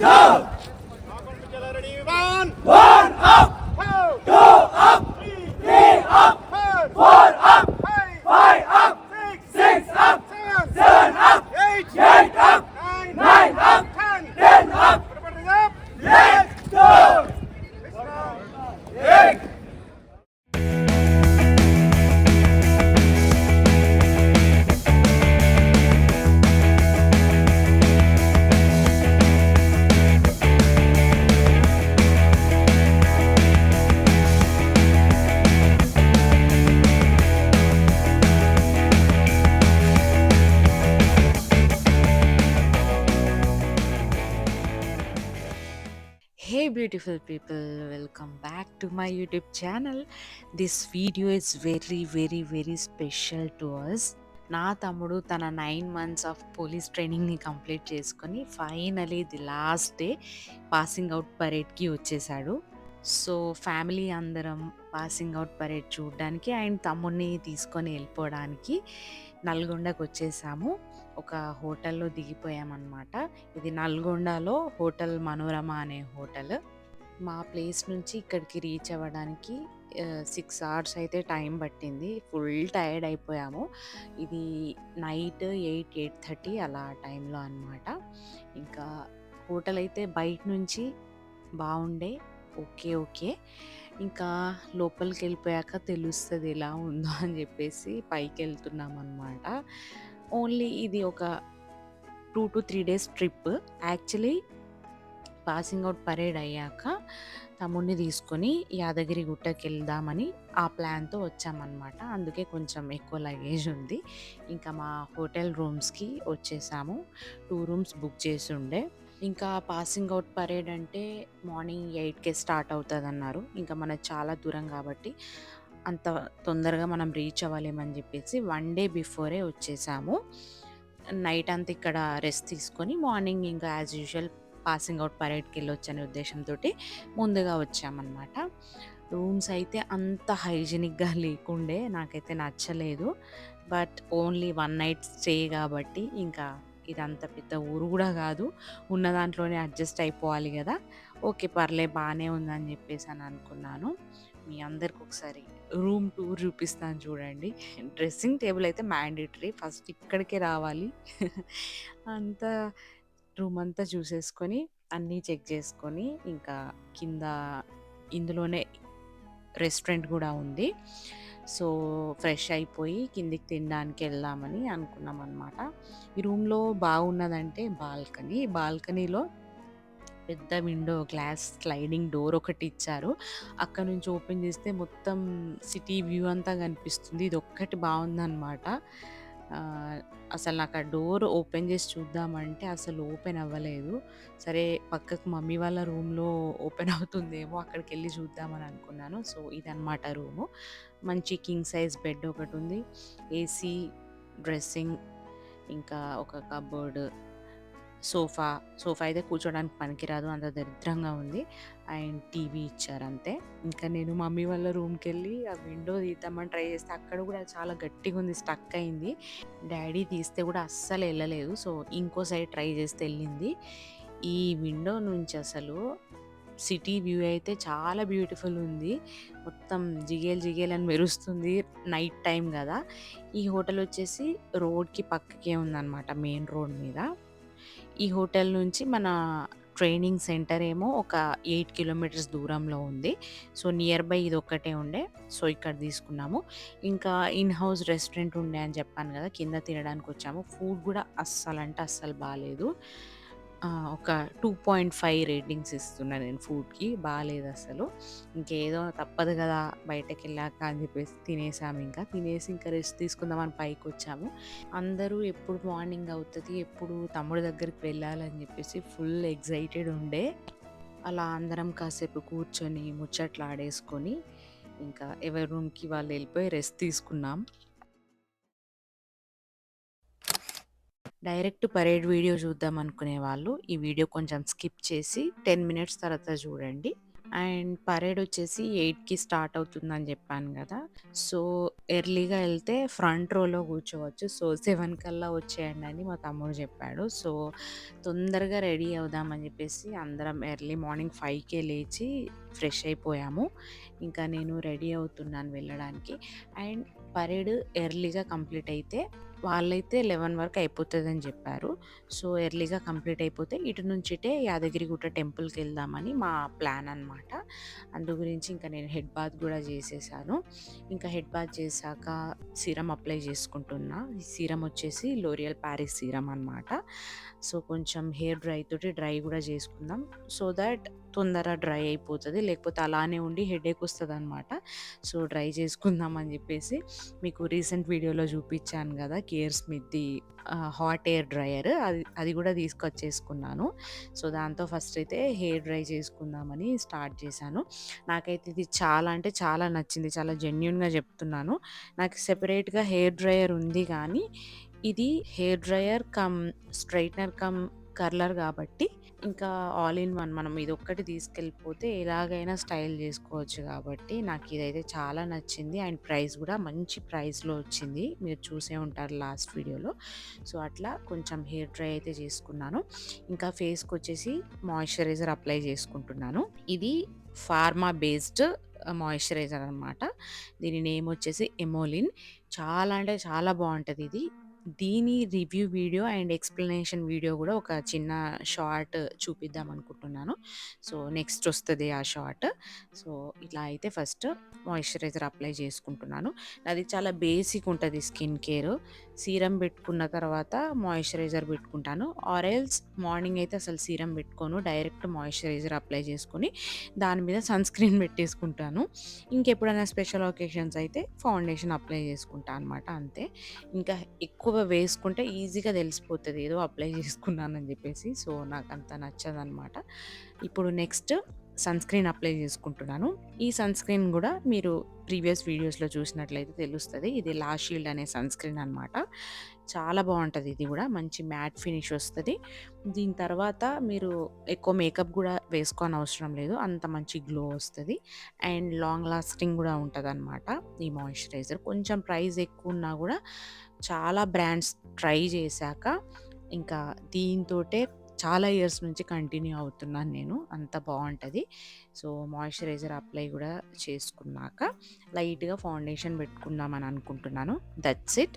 Hey beautiful people, welcome back to my YouTube channel. This video is very special to us. నా తమ్ముడు తన 9 months of police ట్రైనింగ్ని complete చేసుకొని finally the last day passing out పరేడ్కి వచ్చేసాడు. So family అందరం passing out parade చూడడానికి and తమ్ముడిని తీసుకొని వెళ్ళిపోవడానికి నల్గొండకు వచ్చేసాము. ఒక హోటల్లో దిగిపోయామన్నమాట. ఇది నల్గొండలో హోటల్ మనోరమ అనే హోటల్. మా ప్లేస్ నుంచి ఇక్కడికి రీచ్ అవ్వడానికి 6 అవర్స్ అయితే టైం పట్టింది. ఫుల్ టైర్డ్ అయిపోయాము. ఇది నైట్ 8:30 అలా టైంలో అనమాట. ఇంకా హోటల్ అయితే బయట నుంచి బాగుండే. ఓకే. ఇంకా లోపలికి వెళ్ళిపోయాక తెలుస్తుంది ఎలా ఉందో అని చెప్పేసి పైకి వెళ్తున్నాం అనమాట. ఓన్లీ ఇది ఒక 2-3 days trip. Actually passing out parade అయ్యాక తమ్ముడిని తీసుకొని యాదగిరి గుట్టకి వెళ్దామని ఆ ప్లాన్తో వచ్చామన్నమాట. అందుకే కొంచెం ఎక్కువ లగేజ్ ఉంది. ఇంకా మా హోటల్ రూమ్స్కి వచ్చేసాము. 2 రూమ్స్ బుక్ చేసి ఉండే. ఇంకా పాసింగ్ అవుట్ పరేడ్ అంటే మార్నింగ్ 8కే స్టార్ట్ అవుతుంది అన్నారు. ఇంకా మనకు చాలా దూరం కాబట్టి అంత తొందరగా మనం రీచ్ అవ్వలేమని చెప్పేసి 1 డే బిఫోరే వచ్చేసాము. నైట్ అంతా ఇక్కడ రెస్ట్ తీసుకొని మార్నింగ్ ఇంకా యాజ్ యూజువల్ పాసింగ్ అవుట్ పరేడ్కి వెళ్ళొచ్చు అనే ఉద్దేశంతో ముందుగా వచ్చామన్నమాట. రూమ్స్ అయితే అంత హైజీనిక్గా లేకుండే, నాకైతే నచ్చలేదు. బట్ ఓన్లీ 1 నైట్ స్టే కాబట్టి ఇంకా ఇదంత పెద్ద ఊరు కూడా కాదు, ఉన్న దాంట్లోనే అడ్జస్ట్ అయిపోవాలి కదా. ఓకే పర్లే బాగానే ఉందని చెప్పేసి అని అనుకున్నాను. మీ అందరికి ఒకసారి రూమ్ టూర్ చూపిస్తాను చూడండి. డ్రెస్సింగ్ టేబుల్ అయితే మ్యాండేటరీ, ఫస్ట్ ఇక్కడికే రావాలి. అంతా రూమ్ అంతా చూసేసుకొని అన్నీ చెక్ చేసుకొని ఇంకా కింద ఇందులోనే రెస్టారెంట్ కూడా ఉంది. సో ఫ్రెష్ అయిపోయి కిందికి తినడానికి వెళ్దామని అనుకున్నాం అనమాట. ఈ రూమ్లో బాగున్నదంటే బాల్కనీలో పెద్ద విండో గ్లాస్ స్లైడింగ్ డోర్ ఒకటి ఇచ్చారు. అక్కడ నుంచి ఓపెన్ చేస్తే మొత్తం సిటీ వ్యూ అంతా కనిపిస్తుంది. ఇది ఒక్కటి బాగుందన్నమాట. అసలు నాకు ఆ డోర్ ఓపెన్ చేసి చూద్దామంటే అసలు ఓపెన్ అవ్వలేదు. సరే పక్కకు మమ్మీ వాళ్ళ రూమ్లో ఓపెన్ అవుతుందేమో అక్కడికి వెళ్ళి చూద్దామని అనుకున్నాను. సో ఇదన్నమాట రూము. మంచి కింగ్ సైజ్ బెడ్ ఒకటి ఉంది, ఏసీ, డ్రెస్సింగ్, ఇంకా ఒక కబోర్డ్, సోఫా అయితే కూర్చోడానికి పనికిరాదు, అంత దరిద్రంగా ఉంది. అండ్ టీవీ ఇచ్చారు అంతే. ఇంకా నేను మమ్మీ వాళ్ళ రూమ్కి వెళ్ళి ఆ విండో తీద్దామని ట్రై చేస్తే అక్కడ కూడా చాలా గట్టిగా ఉంది, స్టక్ అయింది. డాడీ తీస్తే కూడా అస్సలు వెళ్ళలేదు. సో ఇంకో సైడ్ ట్రై చేస్తే వెళ్ళింది. ఈ విండో నుంచి అసలు సిటీ వ్యూ అయితే చాలా బ్యూటిఫుల్ ఉంది. మొత్తం జిగేల్ అని మెరుస్తుంది, నైట్ టైం కదా. ఈ హోటల్ వచ్చేసి రోడ్కి పక్కకే ఉందన్నమాట, మెయిన్ రోడ్ మీద. ఈ హోటల్ నుంచి మన ట్రైనింగ్ సెంటర్ ఏమో ఒక 8 కిలోమీటర్స్ దూరంలో ఉంది. సో నియర్ బై ఇది ఒక్కటే ఉండే. సో ఇక్కడ తీసుకున్నాము. ఇంకా ఇన్ హౌస్ రెస్టారెంట్ ఉండే అని చెప్పాను కదా, కింద తినడానికి వచ్చాము. ఫుడ్ కూడా అస్సలు బాగాలేదు. ఒక 2.5 రేటింగ్స్ ఇస్తున్నా నేను ఫుడ్కి. బాగాలేదు అసలు. ఇంకేదో తప్పదు కదా బయటకు వెళ్ళాక అని చెప్పేసి తినేసాము. తినేసి ఇంకా రెస్ట్ తీసుకుందామని పైకి వచ్చాము. అందరూ ఎప్పుడు మార్నింగ్ అవుతుంది, ఎప్పుడు తమ్ముడి దగ్గరికి వెళ్ళాలని చెప్పేసి ఫుల్ ఎగ్జైటెడ్ ఉండే. అలా అందరం కాసేపు కూర్చొని ముచ్చట్లు ఆడేసుకొని ఇంకా ఎవరి రూమ్కి వాళ్ళు వెళ్ళిపోయి రెస్ట్ తీసుకున్నాం. డైరెక్ట్ పరేడ్ వీడియో చూద్దాం అనుకునే వాళ్ళు ఈ వీడియో కొంచెం స్కిప్ చేసి 10 మినిట్స్ తర్వాత చూడండి. అండ్ పరేడ్ వచ్చేసి 8కి స్టార్ట్ అవుతుందని చెప్పాను కదా! సో, ఎర్లీగా వెళ్తే ఫ్రంట్ రోలో కూర్చోవచ్చు. సో, 7 కల్లా వచ్చేయండి అని మా తమ్ముడు చెప్పాడు. సో, తొందరగా రెడీ అవుదామని చెప్పేసి అందరం ఎర్లీ మార్నింగ్ 5కే లేచి ఫ్రెష్ అయిపోయాము. ఇంకా నేను రెడీ అవుతున్నాను వెళ్ళడానికి. అండ్ పరేడ్ ఎర్లీగా కంప్లీట్ అయితే వాళ్ళైతే 11 వరకు అయిపోతదని చెప్పారు. సో, ఎర్లీగా కంప్లీట్ అయిపోతే ఇటు నుంచిటే యాదగిరిగుట్ట టెంపుల్‌కెళ్దామని మా ప్లాన్ అనమాట. అందు గురించి ఇంకా నేను హెడ్ బాత్ గూడా చేసేసాను. ఇంకా హెడ్ బాత్ చేశాక సీరమ్ అప్లై చేసుకుంటున్నా. ఈ సీరమ్ వచ్చేసి లోరియల్ పారిస్ సీరమ్ అనమాట. సో, కొంచెం హెయిర్ డ్రై తోటి డ్రై గూడా చేసుకుందాం. సో దట్ తొందర డ్రై అయిపోతది. లేకపోతే అలానే ఉండి హెడేక్ వస్తదనమాట. సో, డ్రై చేసుకుందాం అని చెప్పేసి మీకు రీసెంట్ వీడియోలో చూపించాను గదా! కేర్ స్మిత్‌ది హాట్ ఎయిర్ డ్రైయర్ అది అది గూడా తీసుకొచ్చేసుకున్నాను. సో, దాంతో ఫస్ట్ అయితే హెయిర్ డ్రై చేసుకుందామని స్టార్ట్ చేశాను. నాకైతే ఇది చాలా అంటే చాలా నచ్చింది. చాలా జెన్యూన్‌గా చెప్తున్నాను. నాకు సెపరేట్‌గా హెయిర్ డ్రైయర్ ఉంది గానీ, ఇది hair dryer come straightener come curler గాబట్టి, ఇంకా ఆల్ ఇన్ వన్ మనం ఇదొక్కటి తీసుకెళ్ళిపోతే ఎలాగైనా స్టైల్ జేసుకోవచ్చు గాబట్టి, నాకిదైతే చాలా నచ్చింది. అండ్ ప్రైస్ గూడా మంచి ప్రైస్‌లో వచ్చింది. మీరు చూసే ఉంటారు లాస్ట్ వీడియోలో. సో, అట్లా కొంచెం హెయిర్ డ్రై అయితే చేసుకున్నాను. ఇంకా ఫేస్‌కొచ్చేసి మాయిశ్చరైజర్ అప్లై చేసుకుంటున్నాను. ఇది ఫార్మా బేస్డ్ మాయిశ్చరైజర్ అనమాట. దీని నేమ్ వచ్చేసి ఎమోలిన్. చాలా అంటే చాలా బావుంటదిది. దీని review video and explanation video గూడా ఒక చిన్న షార్ట్ చూపిద్దాం అనుకుంటున్నాను. సో, నెక్స్ట్ ఒస్తది ఆ షార్ట్. సో, ఇలా అయితే ఫస్ట్ మాయిశ్చరైజర్ అప్లై చేసుకుంటున్నాను. నాది చాలా బేసిక్ ఉంటది స్కిన్ కేర్. సీరమ్ పెట్టుకున్న తర్వాత మాయిశ్చరైజర్ పెట్టుకుంటాను. ఆర్ ఎల్స్ మార్నింగ్ అయితే అసలు సీరమ్ పెట్టుకోను. డైరెక్ట్ మాయిశ్చరైజర్ అప్లై చేసుకొని, దాని మీద సన్ స్క్రీన్ పెట్టేసుకుంటాను. ఇంకెప్పుడైనా స్పెషల్ ఒకేషన్స్ అయితే ఫౌండేషన్ అప్లై చేసుకుంటా అనమాట అంతే. ఇంకా ఎక్కువ వేసుకుంటే ఈజీగా తెలిసిపోతది. ఏదో అప్లై చేసుకున్నానని జెప్పేసి. సో, నాకంత నచ్చదనమాట. ఇప్పుడు నెక్స్ట్ సన్ స్క్రీన్ అప్లై చేసుకుంటున్నాను. ఈ సన్ స్క్రీన్ గూడా మీరు ప్రీవియస్ వీడియోస్‌లో చూసినట్లయితే తెలుస్తది. ఇది లా షీల్డ్ అనే సన్ స్క్రీన్ అనమాట. చాలా బావుంటది ఇది గూడా. మంచి మ్యాట్ ఫినిష్ ఒస్తది. దీని తర్వాత మీరు ఎక్కువ మేకప్ గూడా వేసుకోనవసరం లేదు. అంత మంచి గ్లో ఒస్తది. అండ్ లాంగ్ లాస్టింగ్ గూడా ఉంటదనమాట ఈ మాయిశ్చరైజర్. కొంచెం ప్రైస్ ఎక్కువున్నా గూడా చాలా బ్రాండ్స్ ట్రై చేశాక ఇంకా దీనితోటే చాలా ఇయర్స్ నుంచి కంటిన్యూ అవుతున్నాను నేను. అంత బావుంటది. సో, మాయిశ్చరైజర్ అప్లై గూడా చేసుకున్నాక లైట్‌గా ఫౌండేషన్ పెట్టుకుందామని అనుకుంటున్నాను. That's it.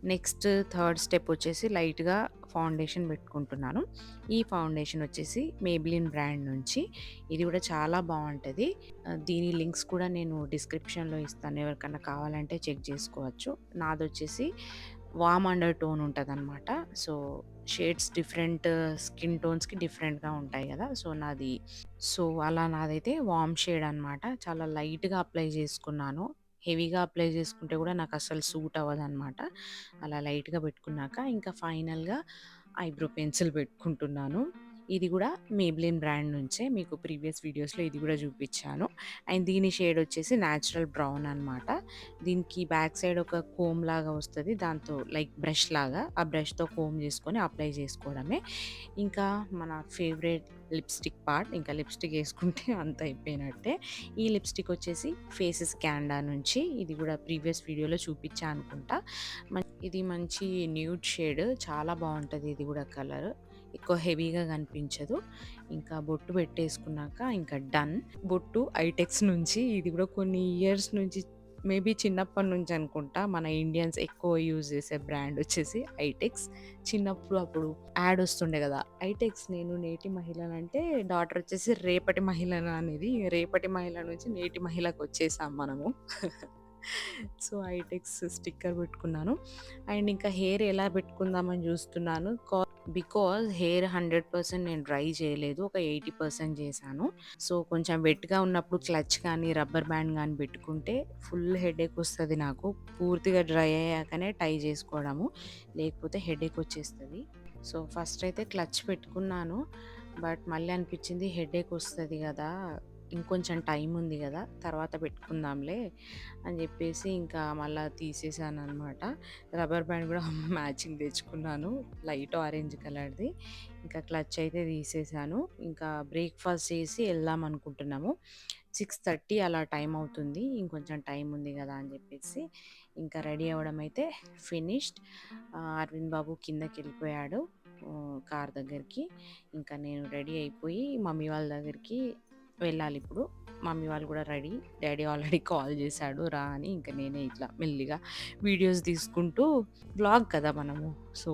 Next third step వచ్చేసి లైట్‌గా ఫౌండేషన్ పెట్టుకుంటున్నాను. ఈ ఫౌండేషన్ వచ్చేసి మేబ్లిన్ బ్రాండ్ నుంచి. ఇది కూడా చాలా బావుంటది. దీని లింక్స్ కూడా నేను డిస్క్రిప్షన్‌లో ఇస్తాను. ఎవరికన్నా కావాలంటే చెక్ చేసుకోవచ్చు. నాదొచ్చేసి వార్మ్ అండర్ టోన్ ఉంటదనమాట. సో, షేడ్స్ డిఫరెంట్ స్కిన్ టోన్స్‌కి డిఫరెంట్‌గా ఉంటాయి గదా! అలా నాదైతే వార్మ్ షేడ్ అనమాట. చాలా లైట్‌గా అప్లై చేసుకున్నాను. హెవీగా అప్లై చేసుకుంటే గూడా నాకస్సలు సూట్ అవ్వదనమాట. అలా లైట్‌గా పెట్టుకున్నాక ఇంకా ఫైనల్‌గా ఐబ్రో పెన్సిల్ పెట్టుకుంటున్నాను. ఇది గూడా మేబ్లిన్ బ్రాండ్ నుంచే. మీకు ప్రీవియస్ వీడియోస్‌లో ఇది గూడా చూపిచ్చాను. అండ్ దీని షేడ్ వచ్చేసి నేచురల్ బ్రౌన్ అనమాట. దీనికి బ్యాక్ సైడ్ ఒక కోమ్ లాగా వస్తది. దాంతో లైక్ బ్రష్ లాగా ఆ బ్రష్‌తో కోమ్ చేసుకొని అప్లై చేసుకోవడమే. ఇంకా మన ఫేవరెట్ లిప్‌స్టిక్ పార్ట్. ఇంకా లిప్‌స్టిక్ ఏసుకుంటే అంత అయిపోయినట్టే. ఈ లిప్‌స్టిక్ వచ్చేసి ఫేసెస్ క్యాండా నుంచి. ఇది గూడా ప్రీవియస్ వీడియోలో చూపిచ్చా అనుకుంటా. ఇది మంచి న్యూడ్ షేడ్. చాలా బావుంటది ఇది గూడా కలర్. ఎక్కువ హెవీగా కనిపించదు. ఇంకా బొట్టు పెట్టేసుకున్నాక ఇంకా డన్. బొట్టు ఐటెక్స్ నుంచి. ఇది గూడా కొన్ని ఇయర్స్ నుంచి మేబీ చిన్నప్పటి నుంచి అనుకుంటా. మన ఇండియన్స్ ఎక్కువ యూజ్ చేసే బ్రాండ్ వచ్చేసి ఐటెక్స్. చిన్నప్పుడు అప్పుడు యాడ్ వస్తుండే గదా! ఐటెక్స్ నేను నేటి మహిళనంటే డాటర్ వచ్చేసి రేపటి మహిళను అనేది. రేపటి మహిళ నుంచి నేటి మహిళకొచ్చేసాం మనము. సో, ఐటెక్స్ స్టిక్కర్ పెట్టుకున్నాను. అండ్ ఇంకా హెయిర్ ఎలా పెట్టుకుందామని చూస్తున్నాను. బికాజ్ హెయిర్ 100% నేను డ్రై చేయలేదు. ఒక 80% చేశాను. సో, కొంచెం వెట్‌గా ఉన్నప్పుడు క్లచ్ కానీ, రబ్బర్ బ్యాండ్ గానీ పెట్టుకుంటే ఫుల్ హెడేక్ వస్తది నాకు. పూర్తిగా డ్రై అయ్యాకనే టై చేసుకోవడము. లేకపోతే హెడేక్ వచ్చేస్తది. సో, ఫస్ట్ అయితే క్లచ్ పెట్టుకున్నాను. బట్ మళ్ళీ అనిపించింది హెడేక్ వస్తది గదా! ఇంకొంచెం టైం ఉంది గదా! తర్వాత పెట్టుకుందాంలే అని జెప్పేసి ఇంకా మళ్ళా తీసేసాననమాట. రబ్బర్ బ్యాండ్ గూడా మ్యాచింగ్ తెచ్చుకున్నాను. లైట్ ఆరెంజ్ కలర్‌ది. ఇంకా క్లచ్ అయితే తీసేసాను. ఇంకా బ్రేక్‌ఫాస్ట్ చేసి ఎళ్దామనుకుంటున్నాము. 6:30 అలా టైం అవుతుంది. ఇంకొంచెం టైం ఉంది గదా అని జెప్పేసి ఇంకా రెడీ అవ్వడం అయితే ఫినిష్డ్. అరవింద్ బాబు కిందకెళ్ళిపోయాడు కార్ దగ్గరికి. ఇంకా నేను రెడీ అయిపోయి మమ్మీ వాళ్ళ దగ్గరికి వెళ్ళాలిప్పుడు. మమ్మీ వాళ్ళు గూడా రెడీ. డ్యాడీ ఆల్రెడీ కాల్ జేశాడు రా అని. ఇంక నేనే ఇట్లా మెల్లిగా వీడియోస్ తీసుకుంటూ వ్లాగ్ కదా మనము. సో,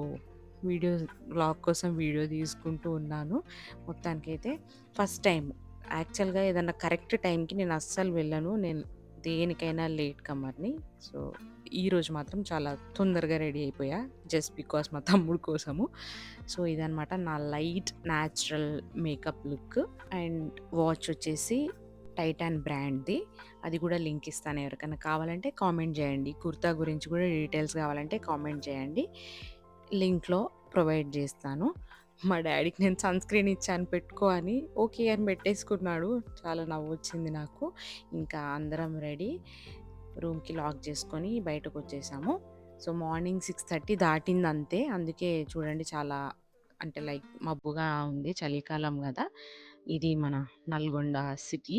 వ్లాగ్ కోసం వీడియో తీసుకుంటూ ఉన్నాను. మొత్తానికైతే ఫస్ట్ టైమ్ యాక్చువల్‌గా ఏదన్నా కరెక్ట్ టైంకి నేను అస్సలు వెళ్ళను. నేను దేనికైనా లేట్ కమర్‌ని. సో, ఈరోజు మాత్రం చాలా తొందరగా రెడీ అయిపోయా. జస్ట్ బికాస్ మా తమ్ముడు కోసము. సో, ఇదనమాట నా light natural makeup look. And watch వచ్చేసి టైటాన్ బ్రాండ్‌ది. అది గూడా లింక్ ఇస్తాను. ఎవరికైనా కావాలంటే కామెంట్ జేయండి. కుర్తా గురించి గూడా డీటెయిల్స్ కావాలంటే కామెంట్ చేయండి. లింక్‌లో ప్రొవైడ్ జేస్తాను. మా డ్యాడీకి నేను సన్ స్క్రీన్ ఇచ్చాను పెట్టుకో అని. ఓకే అని పెట్టేసుకున్నాడు. చాలా నవ్వొచ్చింది నాకు. ఇంకా అందరం రెడీ. రూమ్‌కి లాక్ చేసుకొని బయటకొచ్చేసాము. So, morning 6:30 దాటిందంతే. అందుకే చూడండి చాలా అంటే లైక్ మబ్బుగా ఉంది. చలికాలం గదా! ఇది మన నల్గొండ సిటీ.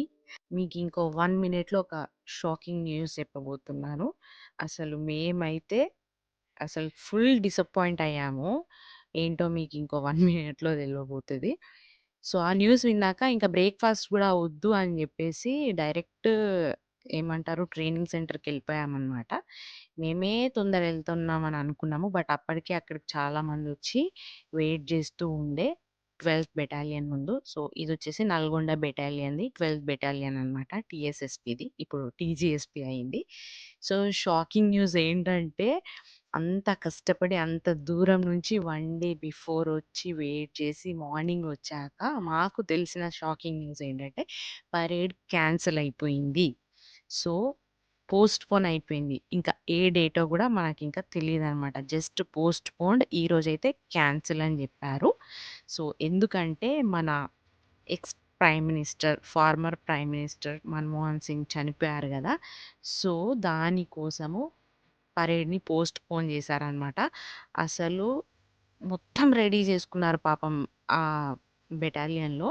మీకింకో 1 మినిట్‌లో ఒక షాకింగ్ న్యూస్ చెప్పబోతున్నాను. అసలు మేమైతే అసలు ఫుల్ డిసప్పాయింట్ అయ్యాము. ఏంటో మీకింకో 1 మినిట్‌లో తెలవబోతది. సో, ఆ న్యూస్ విన్నాక ఇంక బ్రేక్‌ఫాస్ట్ గూడా వద్దు అని జెప్పేసి డైరెక్ట్ ఏమంటారు ట్రైనింగ్ సెంటర్‌కెళ్ళిపోయామనమాట. మేమే తొందర ఎళ్తున్నామని అనుకున్నాము. బట్ అప్పటికే అక్కడికి చాలా మందొచ్చి వెయిట్ జేస్తూ ఉండే 12థ్ బెటాలియన్ ముందు. సో, ఇదొచ్చేసి నల్గొండ బెటాలియన్‌ది 12థ్ బెటాలియన్ అనమాట. టీఎస్ఎస్‌పీది. ఇప్పుడు టీజీఎస్‌పీ అయింది. సో, షాకింగ్ న్యూస్ ఏంటంటే అంత కష్టపడి అంత దూరం నుంచి 1 డే బిఫోర్ వచ్చి వెయిట్ చేసి మార్నింగ్ వచ్చాక మాకు తెలిసిన షాకింగ్ న్యూస్ ఏంటంటే పరేడ్ క్యాన్సిల్ అయిపోయింది. సో, పోస్ట్‌పోన్ అయిపోయింది. ఇంకా ఏ డేటో గూడా మనకింకా తెలీదనమాట. జస్ట్ పోస్ట్‌పోన్డ్ ఈరోజైతే క్యాన్సిల్ అని జెప్పారు. సో, ఎందుకంటే మన X prime minister, farmer prime minister Manmohan Singh చనిపోయారు గదా! సో, దాని కోసము పరేడ్‌ని పోస్ట్‌పోన్ జేశారనమాట. అసలు మొత్తం రెడీ జేసుకున్నారు పాపం ఆ బెటాలియన్‌లో.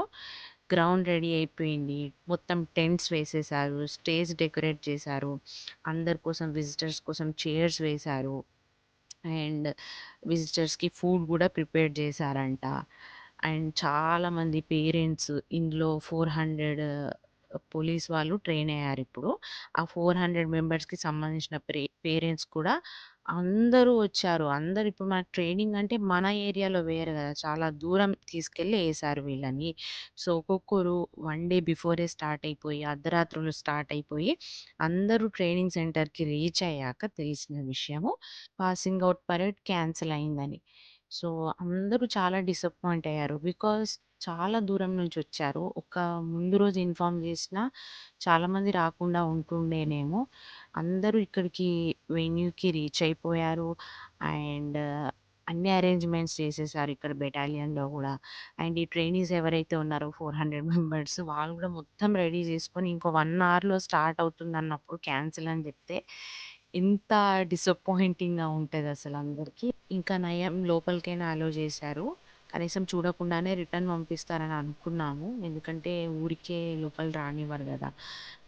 గ్రౌండ్ రెడీ అయిపోయింది. మొత్తం టెంట్స్ వేసేశారు. స్టేజ్ డెకరేట్ చేశారు. అందరి కోసం విజిటర్స్ కోసం చైర్స్ వేశారు. అండ్ విజిటర్స్‌కి ఫుడ్ గూడా ప్రిపేర్ చేశారంట. అండ్ చాలామంది పేరెంట్స్ ఇందులో 400 పోలీస్ వాళ్ళు ట్రైన్ అయ్యారిప్పుడు. ఆ 400 మెంబర్స్‌కి సంబంధించిన పేరెంట్స్ కూడా అందరూ వచ్చారు. అందరూ ఇప్పుడు మనకు ట్రైనింగ్ అంటే మన ఏరియాలో వేరు గదా! చాలా దూరం తీసుకెళ్ళి ఏశారు వీళ్ళని. సో, ఒక్కొక్కరు 1 డే బిఫోరే స్టార్ట్ అయిపోయి, అర్ధరాత్రులు స్టార్ట్ అయిపోయి, అందరూ ట్రైనింగ్ సెంటర్‌కి రీచ్ అయ్యాక తెలిసిన విషయము పాసింగ్ ఔట్ పరేడ్ క్యాన్సిల్ అయిందని. సో, అందరూ చాలా డిసప్పాయింట్ అయ్యారు. బికాజ్ చాలా దూరం నుంచొచ్చారు. ఒక ముందు రోజు ఇన్ఫార్మ్ జేసినా చాలామంది రాకుండా ఉంటుండేనేమో. అందరూ ఇక్కడికి వెన్యూకి రీచ్ అయిపోయారు. అండ్ అన్ని అరేంజ్‌మెంట్స్ చేసేసారు ఇక్కడ బెటాలియన్‌లో గూడా. అండ్ ఈ ట్రైనీస్ ఎవరైతే ఉన్నారో 400 మెంబర్స్ వాళ్ళు గూడా మొత్తం రెడీ జేసుకొని ఇంకో 1 అవర్‌లో స్టార్ట్ అవుతుందన్నప్పుడు క్యాన్సిల్ అని జెప్తే ఎంత డిసప్పాయింటింగ్‌గా ఉంటదసలు అందరికి. ఇంకా నయం లోపలికైనా అలో జేశారు. కనీసం చూడకుండానే రిటర్న్ పంపిస్తారని అనుకున్నాము. ఎందుకంటే ఊరికే లోపలికి రానివ్వరు గదా!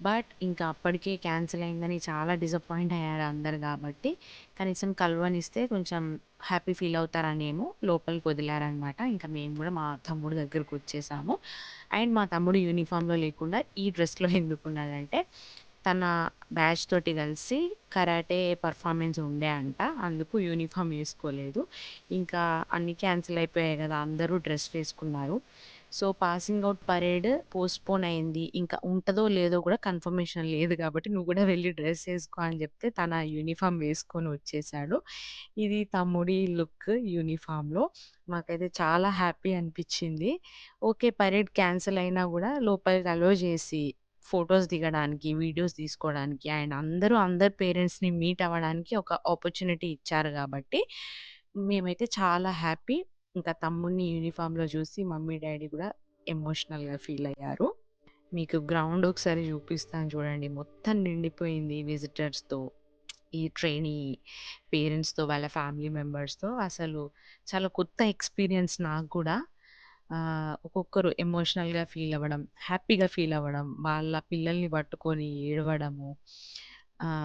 బట్ ఇంకా అప్పటికే క్యాన్సిల్ అయిందని చాలా డిసప్పాయింట్ అయ్యారు అందరు గాబట్టి, కనీసం కలవనిస్తే కొంచెం హ్యాపీ ఫీల్ అవుతారనేమో లోపలికి వదిలారనమాట. ఇంకా మేము గూడా మా తమ్ముడు దగ్గరకొచ్చేసాము. అండ్ మా తమ్ముడు యూనిఫార్మ్‌లో లేకుండా ఈ డ్రెస్‌లో ఎందుకున్నాడంటే తన బ్యాచ్ తోటి కలిసి కరాటే పెర్ఫార్మన్స్ ఉండే అంట. అందుకు యూనిఫార్మ్ ఏసుకోలేదు. ఇంకా అన్నీ క్యాన్సిల్ అయిపోయాయి గదా! అందరూ డ్రెస్ వేసుకున్నారు. So, passing out parade postpone అయింది. ఇంకా ఉంటదో లేదో గూడా కన్ఫర్మేషన్ లేదు గాబట్టి, "నువ్వు గూడా వెళ్లి డ్రెస్ ఏసుకో" అని జెప్తే తన యూనిఫార్మ్ వేసుకొని వచ్చేసాడు. ఇది తమ్ముడి లుక్ యూనిఫార్మ్‌లో. మాకైతే చాలా హ్యాపీ అనిపిచ్చింది. ఓకే. పరేడ్ క్యాన్సిల్ అయినా గూడా లోపలికి అలో జేసి ఫోటోస్ దిగడానికి, వీడియోస్ తీసుకోవడానికి అండ్ అందరూ అందరి పేరెంట్స్‌ని మీట్ అవ్వడానికి ఒక ఆపర్చునిటీ ఇచ్చారు గాబట్టి, మేమైతే చాలా హ్యాపీ. ఇంకా తమ్ముడిని యూనిఫార్మ్‌లో చూసి మమ్మీ, డ్యాడీ గూడా ఎమోషనల్‌గా ఫీల్ అయ్యారు. మీకు గ్రౌండ్ ఒకసారి చూపిస్తాను చూడండి. మొత్తం నిండిపోయింది విజిటర్స్‌తో. ఈ ట్రైనీ పేరెంట్స్‌తో, వాళ్ళ ఫ్యామిలీ మెంబర్స్‌తో అసలు చాలా కొత్త ఎక్స్‌పీరియన్స్ నాకు గూడా. ఒక్కొక్కరు ఎమోషనల్‌గా ఫీల్ అవ్వడం, హ్యాపీగా ఫీల్ అవ్వడం, వాళ్ళ పిల్లల్ని పట్టుకొని ఏడవడము,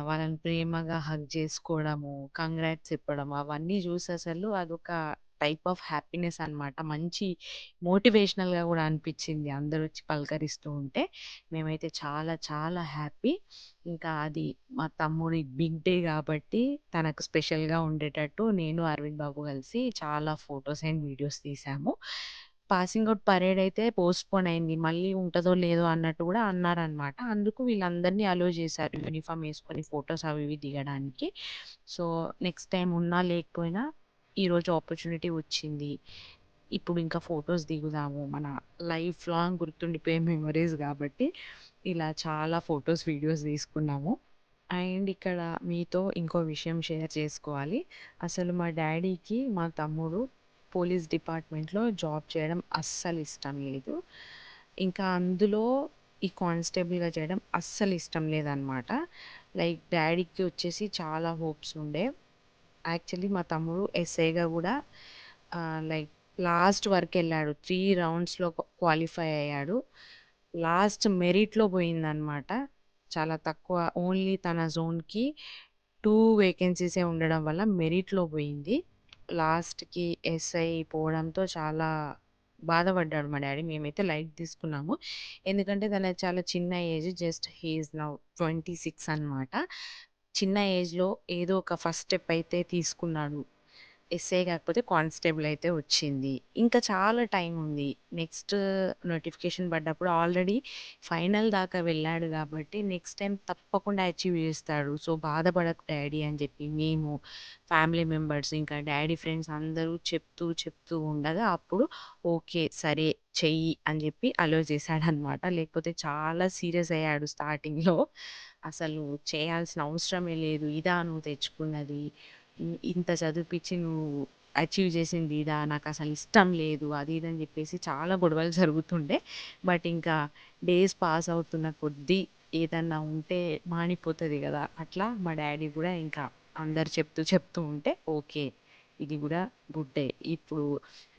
వాళ్ళని ప్రేమగా హగ్ చేసుకోవడము, కంగ్రాట్స్ చెప్పడం అవన్నీ చూసి అసలు అదొక టైప్ ఆఫ్ హ్యాపీనెస్ అన్నమాట. మంచి మోటివేషనల్‌గా గూడా అనిపిచ్చింది అందరొచ్చి పలకరిస్తూ ఉంటే. మేమైతే చాలా చాలా హ్యాపీ. ఇంకా అది మా తమ్ముడి బిగ్ డే గాబట్టి తనకు స్పెషల్‌గా ఉండేటట్టు నేను, అరవింద్ బాబు కలిసి చాలా ఫోటోస్ అండ్ వీడియోస్ తీశాము. పాసింగ్ ఔట్ పరేడ్ అయితే పోస్ట్‌పోన్ అయింది. మళ్ళీ ఉంటదో లేదో అన్నట్టు గూడా అన్నారనమాట. అందుకు వీళ్ళందరిని అలో చేశారు యూనిఫార్మ్ యేసుకొని ఫోటోస్ అవి ఇవి దిగడానికి. సో, నెక్స్ట్ టైమ్ ఉన్నా లేకపోయినా ఈరోజు ఆపర్చునిటీ వచ్చింది. ఇప్పుడు ఇంకా ఫోటోస్ దిగుదాము. మన లైఫ్ లాంగ్ గుర్తుండిపోయే మెమోరీస్ గాబట్టి ఇలా చాలా ఫోటోస్, వీడియోస్ తీసుకున్నాము. అండ్ ఇక్కడ మీతో ఇంకో విషయం షేర్ చేసుకోవాలి. అసలు మా డ్యాడీకి మా తమ్ముడు పోలీస్ డిపార్ట్‌మెంట్‌లో జాబ్ చేయడం అస్సలు ఇష్టం లేదు. ఇంకా అందులో ఈ కానిస్టేబుల్‌గా చేయడం అస్సలు ఇష్టం లేదనమాట. లైక్ డ్యాడీకి వచ్చేసి చాలా హోప్స్ ఉండే. యాక్చువల్లీ మా తమ్ముడు ఎస్ఐగా గూడా లైక్ లాస్ట్ వరకెళ్ళాడు. 3 రౌండ్స్‌లో క్వాలిఫై అయ్యాడు. లాస్ట్ మెరిట్‌లో పోయిందనమాట. చాలా తక్కువ ఓన్లీ తన జోన్‌కి 2 వేకెన్సీసే ఉండడం వల్ల మెరిట్‌లో పోయింది. లాస్ట్‌కి ఎస్ఐ పోవడంతో చాలా బాధపడ్డాడు మా డ్యాడీ. మేమైతే లైట్ తీసుకున్నాము. ఎందుకంటే తనది చాలా చిన్న age. Just he is now 26 అనమాట. చిన్న ఏజ్‌లో ఏదో ఒక ఫస్ట్ స్టెప్ అయితే తీసుకున్నాడు. ఎస్ఐ కాకపోతే కానిస్టేబుల్ అయితే వచ్చింది. ఇంకా చాలా టైం ఉంది. నెక్స్ట్ నోటిఫికేషన్ పడ్డప్పుడు ఆల్రెడీ ఫైనల్ దాకా వెళ్ళాడు కాబట్టి నెక్స్ట్ టైమ్ తప్పకుండా అచీవ్ చేస్తాడు. సో, బాధపడకు డ్యాడీ అని చెప్పి మేము, ఫ్యామిలీ మెంబర్స్ ఇంకా డ్యాడీ ఫ్రెండ్స్ అందరూ చెప్తూ ఉండగా అప్పుడు ఓకే. సరే చెయ్యి అని చెప్పి అలో చేశాడనమాట. లేకపోతే చాలా సీరియస్ అయ్యాడు స్టార్టింగ్‌లో. అసలు చేయాల్సిన అవసరమే లేదు. ఇదా నువ్వు తెచ్చుకున్నది. ఇంత చదివిపిచ్చి నువ్వు అచీవ్ చేసింది ఇదా? నాకసలు ఇష్టం లేదు. అది ఇది అని చెప్పేసి చాలా గొడవలు జరుగుతుండే. బట్ ఇంకా డేస్ పాస్ అవుతున్న కొద్దీ ఏదన్నా ఉంటే మానిపోతది గదా! అట్లా మా డ్యాడీ గూడా ఇంకా అందరు చెప్తూ ఉంటే ఓకే. ఇది గూడా గుడ్డే. ఇప్పుడు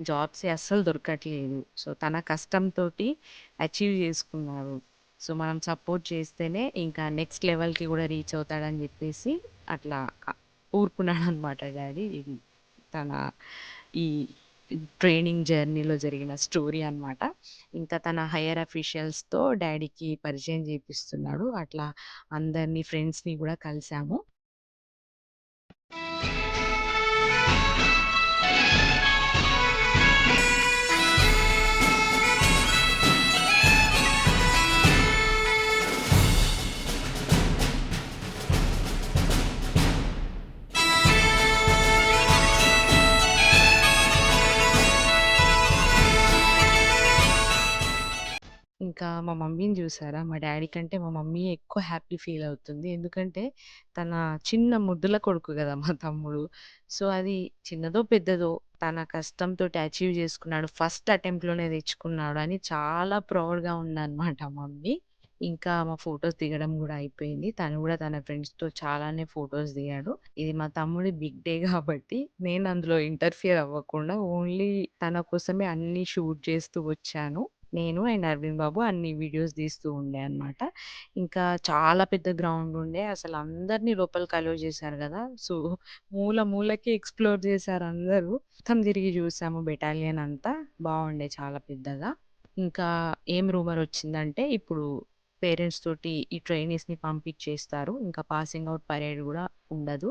జాబ్సే అస్సలు దొరకట్లేదు. సో, తన కష్టంతోటి అచీవ్ చేసుకున్నారు. సో, మనం సపోర్ట్ చేస్తేనే ఇంకా నెక్స్ట్ లెవెల్‌కి గూడా రీచ్ అవుతాడని జెప్పేసి అట్లా ఊరుకున్నాడనమాట డ్యాడీ. ఇది తన ఈ ట్రైనింగ్ జర్నీలో జరిగిన స్టోరీ అనమాట. ఇంకా తన హైయర్ అఫీషియల్స్‌తో డ్యాడీకి పరిచయం చేపిస్తున్నాడు. అట్లా అందరిని ఫ్రెండ్స్‌ని గూడా కలిసాము. ఇంకా మా మమ్మీని జూసారా? మా డ్యాడీ కంటే మా మమ్మీ ఎక్కువ హ్యాపీ ఫీల్ అవుతుంది. ఎందుకంటే తన చిన్న ముద్దుల కొడుకు గదా! మా తమ్ముడు. సో, అది చిన్నదో, పెద్దదో తన కష్టంతోటి అచీవ్ జేసుకున్నాడు. ఫస్ట్ అటెంప్ట్‌లోనే తెచ్చుకున్నాడు అని చాలా ప్రౌడ్‌గా ఉందనమాట మమ్మీ. ఇంకా మా ఫోటోస్ దిగడం గూడా అయిపోయింది. తను గూడా తన ఫ్రెండ్స్‌తో చాలానే ఫోటోస్ దిగాడు. ఇది మా తమ్ముడి బిగ్ డే గాబట్టి నేను అందులో ఇంటర్ఫియర్ అవ్వకుండా ఓన్లీ తన కోసమే అన్నీ షూట్ చేస్తూ వచ్చాను. నేను అండ్ అరవింద్ బాబు అన్ని వీడియోస్ తీస్తూ ఉండే అన్నమాట. ఇంకా చాలా పెద్ద గ్రౌండ్ ఉండే. అసలు అందరిని లోపలికి అలో చేశారు గదా! సో, మూలకి ఎక్స్‌ప్లోర్ చేశారు అందరూ. మొత్తం తిరిగి చూసాము బెటాలియన్ అంతా. బావుండే చాలా పెద్దగా. ఇంకా ఏం రూమర్ వచ్చిందంటే ఇప్పుడు పేరెంట్స్ తోటి ఈ ట్రైనీస్‌ని పంపించేస్తారు. ఇంకా పాసింగ్ ఔట్ పరేడ్ గూడా ఉండదు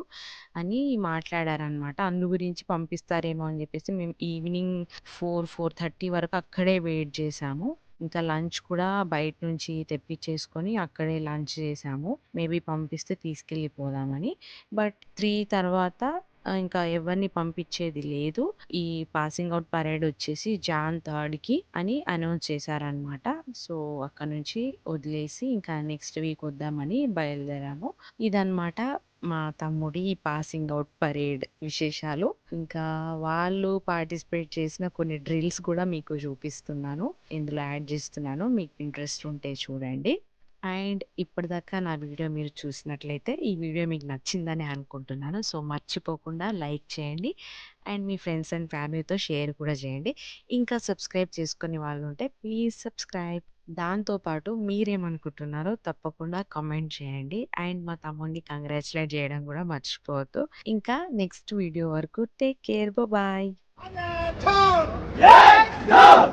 అని మాట్లాడారనమాట. అందు గురించి పంపిస్తారేమో అని జెప్పేసి మేము ఈవినింగ్ 4:30 వరకు అక్కడే వెయిట్ జేశాము. ఇంకా లంచ్ కూడా బయట నుంచి తెప్పిచ్చేసుకొని అక్కడే లంచ్ చేశాము. మేబీ పంపిస్తే తీసుకెళ్ళిపోదామని. బట్ 3 తర్వాత ఇంకా ఎవరిని పంపించేది లేదు. ఈ పాసింగ్ ఔట్ పరేడ్ వచ్చేసి జాన్ 3కి అని అనౌన్స్ చేశారనమాట. సో, అక్కడి నుంచి వదిలేసి ఇంకా నెక్స్ట్ వీక్ వద్దామని బయలుదేరాము. ఇదనమాట మా తమ్ముడి పాసింగ్ ఔట్ పరేడ్ విశేషాలు. ఇంకా వాళ్ళు పార్టిసిపేట్ చేసిన కొన్ని డ్రిల్స్ కూడా మీకు చూపిస్తున్నాను. ఇందులో యాడ్ చేస్తున్నాను. మీకు ఇంట్రెస్ట్ ఉంటే చూడండి. అండ్ ఇప్పటిదాకా నా వీడియో మీరు చూసినట్లయితే ఈ వీడియో మీకు నచ్చిందని అనుకుంటున్నాను. సో, మర్చిపోకుండా లైక్ చేయండి. అండ్ మీ ఫ్రెండ్స్ అండ్ ఫ్యామిలీతో షేర్ కూడా చేయండి. ఇంకా సబ్స్క్రైబ్ చేసుకొని వాళ్ళుంటే ప్లీజ్ సబ్స్క్రైబ్. దాంతో పాటు మీరేమనుకుంటున్నారో తప్పకుండా కామెంట్ చేయండి. అండ్ మా తమ్ముడిని కంగ్రాచ్యులేట్ చేయడం కూడా మర్చిపోవద్దు. ఇంకా నెక్స్ట్ వీడియో వరకు take care. Bye. Yes, no!